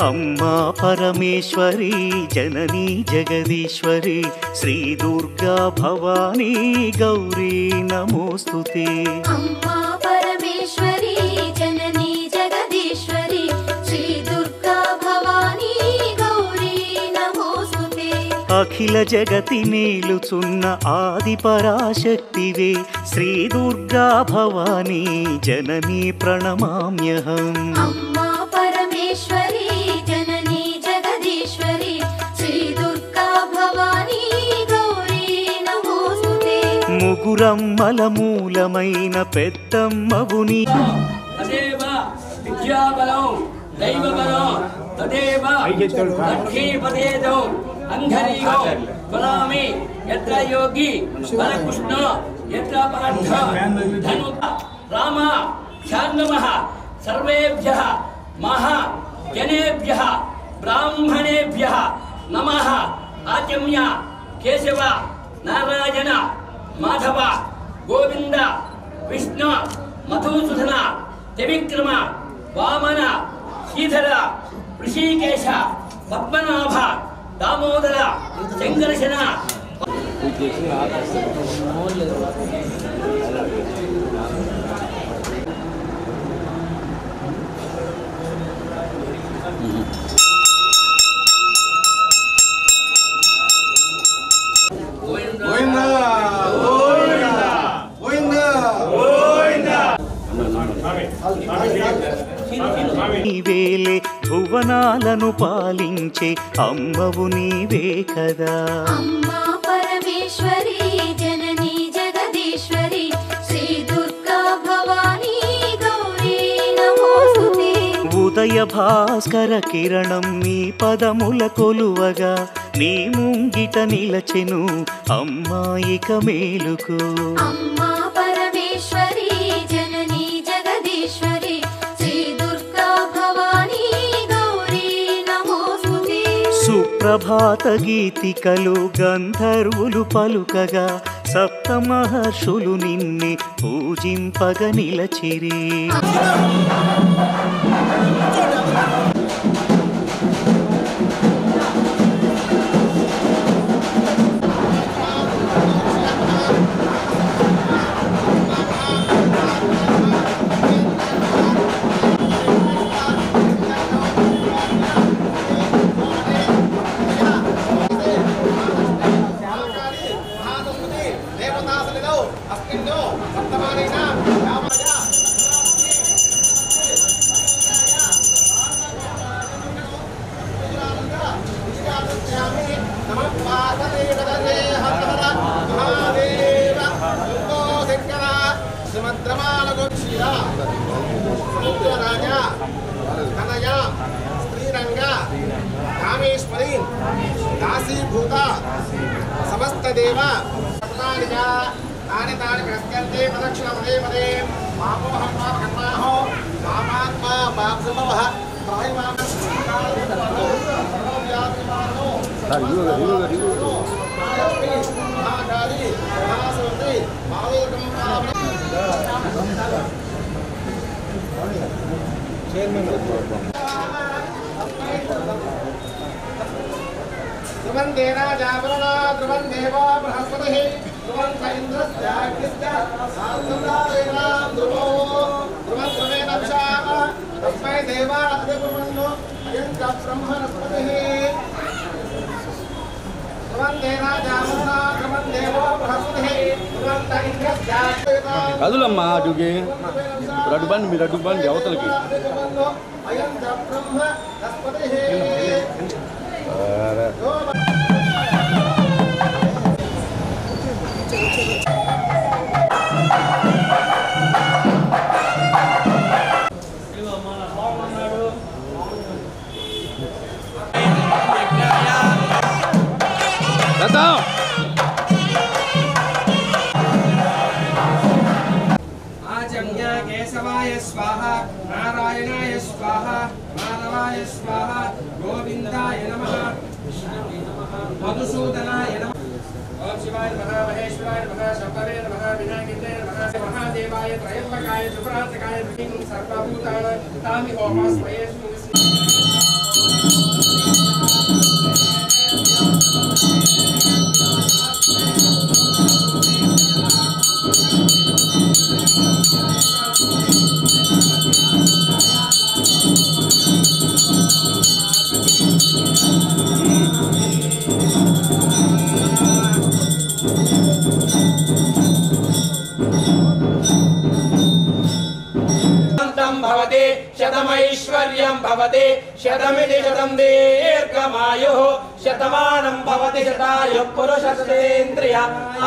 अम्मा परमेश्वरी जननी जगदीश्वरी श्री दुर्गा भवानी गौरी नमोस्तुते। अम्मा परमेश्वरी जननी जगदीश्वरी श्री दुर्गा भवानी गौरी नमोस्तुते। अखिल जगति नेलुचुन्न आदि पराशक्तिवे श्री दुर्गा भवानी जननी प्रणमाम्यहम्। अम्मा परमेश्वरी जननी जगदीश्वरी श्री दुर्गा भवानी गौरी नमोस्तुते। मुगुरम्मल मूलमैन पेद्दम्मवु नीवु। तदेव विद्याबलं दैवबलं तदेव लक्ष्मीपदेदौ अंधरीगौ बलामि यत्र योगी बलकृष्ण यत्र पार्थ धनु राम शान्नमः सर्वेभ्यः महा जनेभ्यः ब्राह्मणेभ्यः नमः। आचम्य केशव नारायण माधव गोविंद विष्णु मधुसूदन त्रिविक्रम वामन श्रीधर ऋषिकेश पद्मनाभ दामोदर शंकरशना నీవేలే భువనాలను పాలించే అమ్మవు నీవే కదా। अम्मा परमेश्वरी जननी जगदीश्वरी श्री दुर्गा भवानी गौरी नमोस्तुते। ఉదయ భాస్కర కిరణం నీ పదముల కొలువగా నీ ముంగిట నిలచెను అమ్మాయిక మేలుకు। अम्मा परमेश्वरी जननी जगदीश्वरी श्री दुर्गा भवानी गौरी नमोस्तुते। సుప్రభాత గీతికలు గంధర్వులు పలుకగా సప్త మహర్షులు నిన్నే పూజింపగ నిలచిరి। समस्त देव तानि तानि प्रस्यन्ते प्रदक्षिण पदे पदे पापो हत्वा कर्माहो पापात्मा पापसंभवः ध्रुवन्देना जागरणा ध्रुवन्देवा बृहस्पतिः ध्रुवन्त इन्द्रस्याग्निश्च साधुरावेना ध्रुवो ध्रुवन्ध्रुवेन विशाः तस्मै देवादिकुर्वन्नो अयं च ब्रह्मणस्पतिः ध्रुवन्देना जागरणा ध्रुवन्देवा बृहस्पतिः ध्रुवन्त इन्द्रस्याग्निश्च కదులమ్మా అటుకి రడ్డుబండి మీరు అడ్డుబండి అవతలకి अयं च ब्रह्मणस्पतिः आचम्य केशवाय स्वाहा नारायणाय स्वाहा माधवाय स्वाहा गोविंदाय नमः मधुसूदनाय नमः ओम शिवाय नमः महेश्वराय नमः शंभवे नमः विनायकाय नमः महादेवाय त्रयंबकाय सुप्रांतकाय सर्वभूतानां तामि ओमस्मये भवति शतमैश्वर्यं भवति शतमिति शतं दीर्घमायुः शतमानं भवति शतायुः पुरुषस्तेन्द्रिय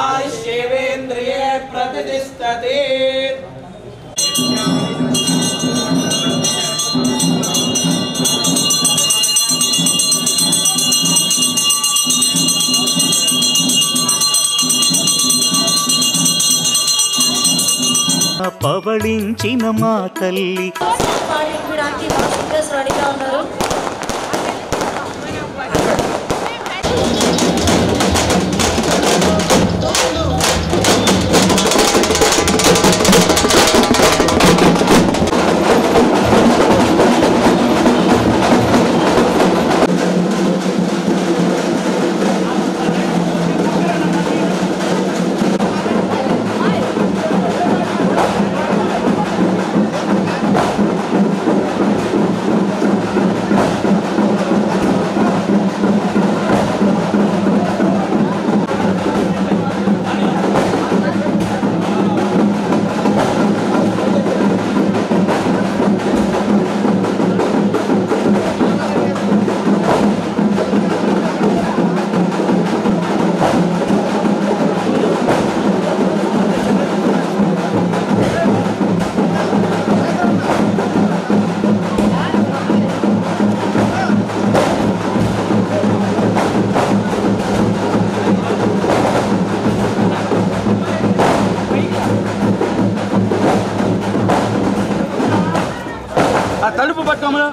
आयुष्येवेन्द्रिये प्रतिष्ठति పవళించిన మా తల్లి రెడీగా ఉన్నారు. తలుపు పట్టుకోమా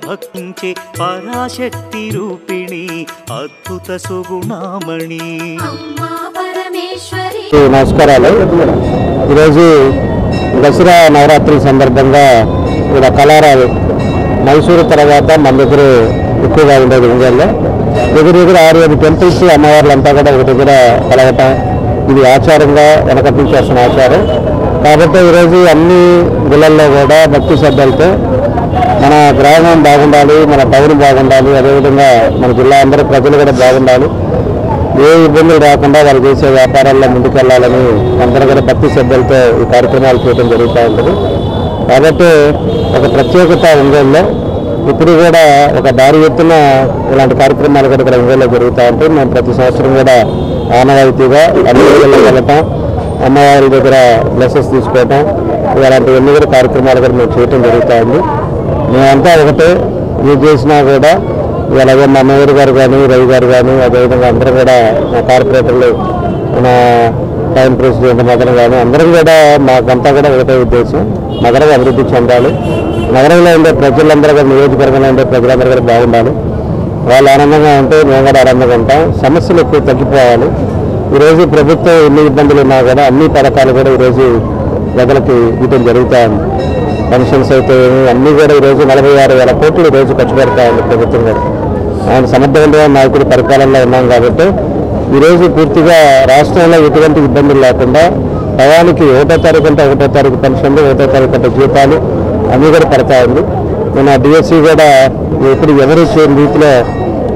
భక్తించే పరాశక్తి రూపిణి అద్భుత సుగుణామణి. నమస్కారాలు. ఈరోజు దసరా నవరాత్రి సందర్భంగా ఇక్కడ కళారాలు మైసూరు తర్వాత మన దగ్గర ఎక్కువగా ఉండేది ఒంగోలులో. దగ్గర 6-7 టెంపుల్స్ అమ్మవార్లంతా కూడా ఒక దగ్గర కలగటం ఇది ఆచారంగా వెనకటి నుంచి వస్తున్న ఆచారం. కాబట్టి ఈరోజు అన్ని గుళ్ళల్లో కూడా భక్తి శ్రద్ధలతో మన గ్రామం బాగుండాలి, మన టౌన్ బాగుండాలి, అదేవిధంగా మన జిల్లా అందరూ ప్రజలు కూడా బాగుండాలి, ఏ ఇబ్బందులు రాకుండా వాళ్ళు చేసే వ్యాపారాల్లో ముందుకెళ్లాలని అందరూ కూడా భక్తి శ్రద్ధలతో ఈ కార్యక్రమాలు చేయడం జరుగుతూ ఉంటుంది. కాబట్టి ఒక ప్రత్యేకత ఒంగోలులో ఇప్పుడు కూడా ఒక భారీ ఎత్తున ఇలాంటి కార్యక్రమాలు కూడా ఇక్కడ ఒంగోలులో జరుగుతూ ఉంటాయి. మేము ప్రతి సంవత్సరం కూడా ఆనవాయితీగా అన్ని ఊళ్ళలో వెళ్ళటం, అమ్మవారి దగ్గర బ్లెస్సెస్ తీసుకోవటం, ఇలాంటివన్నీ కూడా కార్యక్రమాలు కూడా మేము చేయటం జరుగుతూ ఉంది. మేమంతా ఒకటే, మీరు చేసినా కూడా అలాగే మా మేయర్ గారు కానీ, రవి గారు కానీ, అదేవిధంగా అందరూ కూడా మా కార్పొరేటర్లు, మన టౌన్ ప్రెసిడెంట్ మదన్ కానీ అందరం కూడా మాకంతా కూడా ఒకటే ఉద్దేశం, నగరం అభివృద్ధి చెందాలి, నగరంలో ఉండే ప్రజలందరూ కూడా, నియోజకవర్గంలో ఉండే ప్రజలందరూ కూడా బాగుండాలి, వాళ్ళు ఆనందంగా ఉంటే మేము కూడా ఆనందంగా ఉంటాం, సమస్యలు ఎక్కువ తగ్గిపోవాలి. ఈరోజు ప్రభుత్వం ఎన్ని ఇబ్బందులు ఉన్నా కూడా అన్ని పథకాలు కూడా ఈరోజు ప్రజలకి ఇవ్వడం జరుగుతూ ఉంది. పెన్షన్స్ అయితే అన్నీ కూడా ఈరోజు 46,000 కోట్లు ఈరోజు ఖర్చు పెడతా ఉంది ప్రభుత్వం కూడా. ఆయన సమర్థవంతమైన నాయకుడు పరిపాలనలో ఉన్నాం కాబట్టి ఈరోజు పూర్తిగా రాష్ట్రంలో ఎటువంటి ఇబ్బందులు లేకుండా టయానికి 1వ తారీఖు అంటే 1వ తారీఖు పెన్షన్లు, 1వ తారీఖు అంటే జీతాలు అన్నీ కూడా పడతా ఉంది. మన డిఎస్సి కూడా ఇప్పుడు ఎవరు చేయని రీతిలో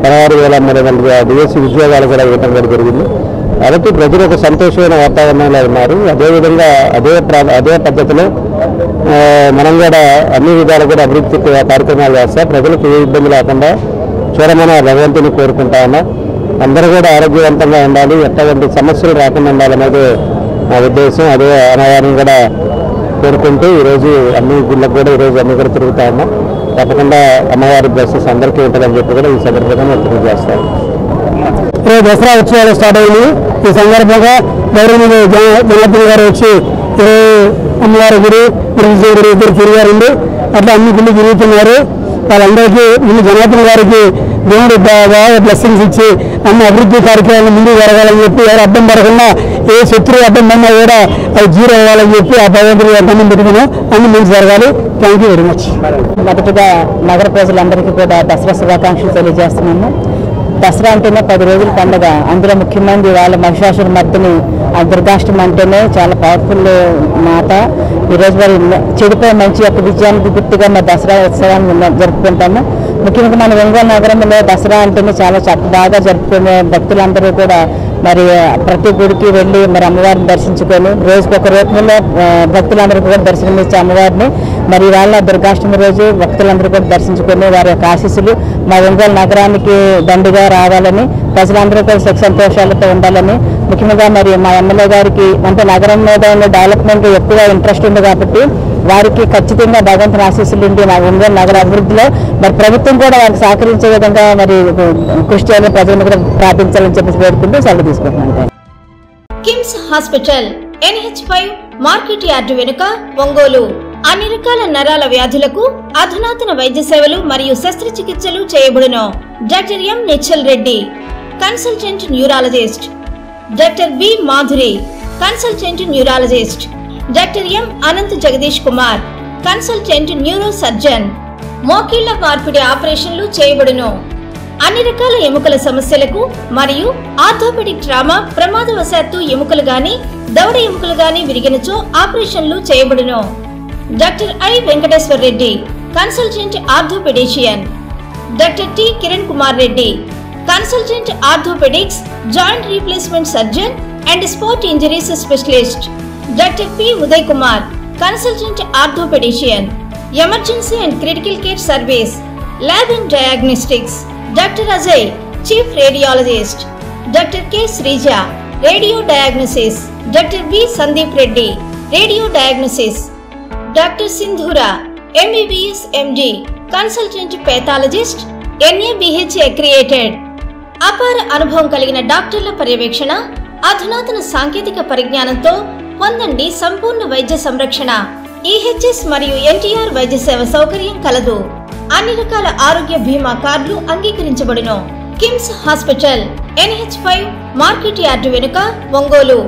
16,300 డిఎస్సి ఉద్యోగాలు కూడా ఇవ్వడం కూడా జరిగింది. కాబట్టి ప్రజలు ఒక సంతోషమైన వాతావరణంలో ఉన్నారు. అదేవిధంగా అదే పద్ధతిలో మనం కూడా అన్ని విధాలు కూడా అభివృద్ధి కార్యక్రమాలు చేస్తా ప్రజలకు ఏ ఇబ్బంది లేకుండా చూడమని భగవంతుని కోరుకుంటా ఉన్నా. అందరూ కూడా ఆరోగ్యవంతంగా ఉండాలి, ఎటువంటి సమస్యలు రాకుండా ఉండాలనేది నా ఉద్దేశం. అదే అమ్మవారిని కూడా కోరుకుంటూ ఈరోజు అన్ని గుళ్ళకు కూడా ఈరోజు అన్ని కూడా తిరుగుతా ఉన్నాం. తప్పకుండా అమ్మవారి బ్లెస్సెస్ అందరికీ ఉంటుందని చెప్పి కూడా ఈ సందర్భంగా తెలియజేస్తాను. రేపు దసరా ఉత్సవాలు స్టార్ట్ అయింది. ఈ సందర్భంగా గౌరవనీయ జనపతి గారు వచ్చి అమ్మవారి గుడి, గుడి ఇద్దరు తిరిగారండి. అట్లా అన్ని గుళ్ళు తిరుగుతున్నారు. వాళ్ళందరికీ ముందు జనార్దన్ గారికి దేవుడు బాగా బ్లెస్సింగ్స్ ఇచ్చి అన్ని అభివృద్ధి కార్యక్రమాలు ముందుకు జరగాలని చెప్పి, ఎవరు అడ్డం పడకుండా ఏ శత్రువు అడ్డం పడినా కూడా అది జీరో అవ్వాలని చెప్పి ఆ భగవంతుడి అడ్డం పెట్టుకున్నాం. అన్ని మంచి జరగాలి. Thank you very much. మొదటిగా నగర ప్రజలందరికీ కూడా దసరా శుభాకాంక్షలు తెలియజేస్తున్నాము. దసరా అంటేనే 10 రోజుల పండుగ. అందులో ముఖ్యమైనది వాళ్ళ మహిషాసుర మర్దిని ఆ దుర్గాష్టమి అంటేనే చాలా పవర్ఫుల్ మాట. ఈరోజు మరి చెడుపై మంచి యొక్క విజయానికి గుర్తుగా మరి దసరా ఉత్సవాన్ని జరుపుకుంటాము. ముఖ్యంగా మన ఒంగోలు నగరంలో దసరా అంటేనే చాలా బాగా జరుపుకునే భక్తులందరూ కూడా మరి ప్రతి గుడికి వెళ్ళి మరి అమ్మవారిని దర్శించుకొని రోజుకొక రూపంలో భక్తులందరికీ కూడా దర్శనమిచ్చే అమ్మవారిని మరి వాళ్ళ దుర్గాష్టమి రోజు భక్తులందరూ కూడా దర్శించుకొని వారి యొక్క ఆశీస్సులు మా ఒంగోలు నగరానికి దండిగా రావాలని, ప్రజలందరూ కూడా సుఖ సంతోషాలతో ఉండాలని, ముఖ్యంగా మరి మా ఎమ్మెల్యే గారికి అంటే నగరం మీద ఉన్న డెవలప్మెంట్ ఎక్కువ ఇంట్రెస్ట్ ఉంది కాబట్టి వారికి ఖచ్చితంగా భగవంతుని ఆశీస్సులు ఉండి మా ఒంగోలు నగర అభివృద్ధిలో మరి ప్రభుత్వం కూడా వారికి సహకరించే విధంగా మరి కృషి చేయాలని ప్రజలను కూడా ప్రార్థించాలని చెప్పి వేడుకుంటూ సెలవు తీసుకుంటున్నాను. KIMS hospital NH5 market yard వెనుక ఒంగోలు. అన్ని రకాల నరాల వ్యాధులకు అధునాతన వైద్య సేవలు మరియు శస్త్రచికిత్సలు చేయబడును. Doctor M Nischal Reddy, consultant neurologist. Doctor B Madhuri, consultant neurologist. Doctor M Anant Jagadish Kumar, consultant neurosurgeon. మోకీళ్ల మార్పిడి ఆపరేషన్లు చేయబడును. అన్ని రకాల ఎముకల సమస్యలకు మరియు ఆర్థోపెడిక్ ట్రామా, ప్రమాదవశాత్తు ఎముకలు గాని దవడ ఎముకలు గాని విరిగినచో ఆపరేషన్లు చేయబడును. Doctor I Venkateshwar Reddy, consultant orthopaedician. Doctor T Kiran Kumar Reddy, consultant orthopaedics, joint replacement surgeon and sport injuries specialist. Doctor P Uday Kumar, consultant orthopaedician. Emergency and critical care service, lab and diagnostics. Doctor Ajay, chief radiologist. Doctor K Sreeja, radio diagnosis. Doctor B Sandeep Reddy, radio diagnosis. Doctor Sindhura, MBBS MD, consultant pathologist, NABH accredited. అపార అనుభవం కలిగిన డాక్టర్ల పర్యవేక్షణ, అధునాతన సాంకేతిక పరిజ్ఞానంతో పొందండి సంపూర్ణ వైద్య సంరక్షణ. EHS మరియు NTR వైద్య సేవ సౌకర్యం కలదు. అన్ని రకాల ఆరోగ్య బీమా కార్డులు అంగీకరించబడును. KIMS hospital, NH5 market yard వెనుక, ఒంగోలు.